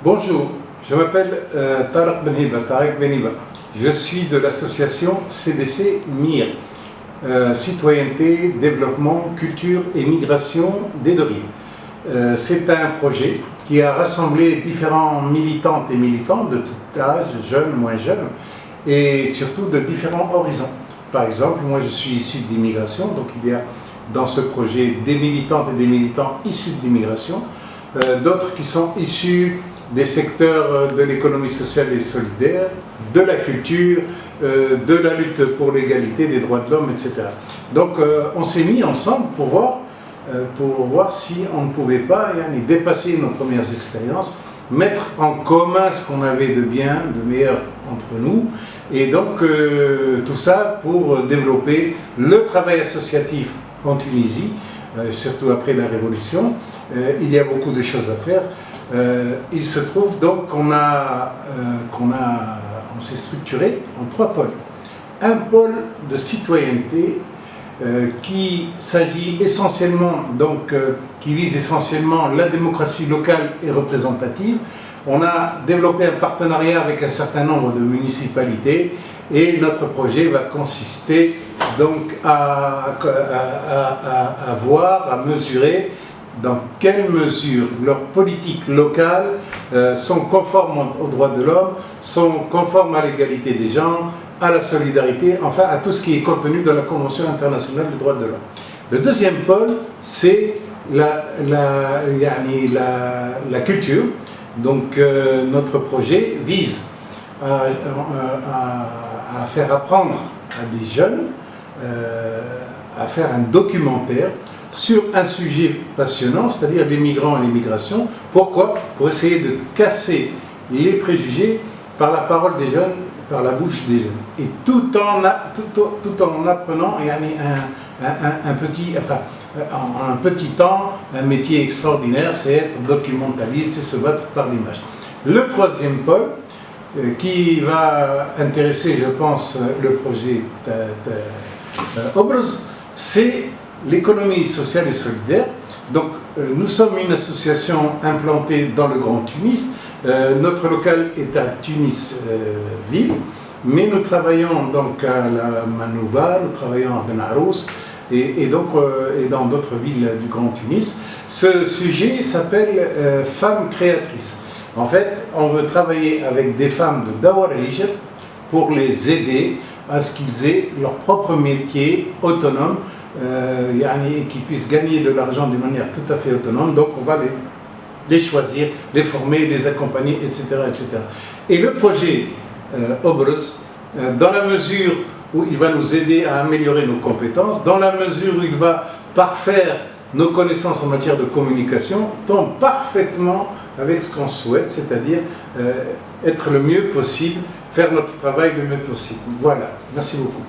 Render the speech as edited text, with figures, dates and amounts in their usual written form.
Bonjour, je m'appelle Tarek Benhiba. Je suis de l'association CDC MIR, Citoyenneté, Développement, Culture et Migration des Deux Rives. C'est un projet qui a rassemblé différents militantes et militants de tout âge, jeunes, moins jeunes, et surtout de différents horizons. Par exemple, moi je suis issu d'immigration, donc il y a dans ce projet des militantes et des militants issus d'immigration, d'autres qui sont issus des secteurs de l'économie sociale et solidaire, de la culture, de la lutte pour l'égalité des droits de l'homme, etc. Donc on s'est mis ensemble pour voir si on ne pouvait pas dépasser nos premières expériences, mettre en commun ce qu'on avait de bien, de meilleur entre nous, et donc tout ça pour développer le travail associatif en Tunisie, surtout après la Révolution. Il y a beaucoup de choses à faire. Il se trouve donc qu'on s'est structuré en trois pôles. Un pôle de citoyenneté qui s'agit essentiellement, qui vise essentiellement la démocratie locale et représentative. On a développé un partenariat avec un certain nombre de municipalités et notre projet va consister donc à mesurer dans quelle mesure leurs politiques locales sont conformes aux droits de l'homme, sont conformes à l'égalité des genres, à la solidarité, enfin à tout ce qui est contenu dans la Convention internationale des droits de l'homme. Le deuxième pôle, c'est la culture. Donc notre projet vise à faire apprendre à des jeunes à faire un documentaire sur un sujet passionnant, c'est-à-dire les migrants et l'immigration. Pourquoi? Pour essayer de casser les préjugés par la parole des jeunes, par la bouche des jeunes. Et tout en apprenant en un petit temps, un métier extraordinaire, c'est être documentaliste et se battre par l'image. Le troisième pôle, qui va intéresser, je pense, le projet Obroz, c'est l'économie sociale et solidaire. Donc, nous sommes une association implantée dans le Grand Tunis. Notre local est à Tunis-Ville, mais nous travaillons donc à la Manouba, nous travaillons à Ben Arous et dans d'autres villes du Grand Tunis. Ce sujet s'appelle Femmes créatrices. En fait, on veut travailler avec des femmes de Dawarij pour les aider à ce qu'ils aient leur propre métier autonome, et qu'ils puissent gagner de l'argent d'une manière tout à fait autonome. Donc on va les choisir, les former, les accompagner, etc. etc. Et le projet Obroz, dans la mesure où il va nous aider à améliorer nos compétences, dans la mesure où il va parfaire nos connaissances en matière de communication, tombe parfaitement avec ce qu'on souhaite, c'est-à-dire être le mieux possible, faire notre travail le mieux possible. Voilà, merci beaucoup.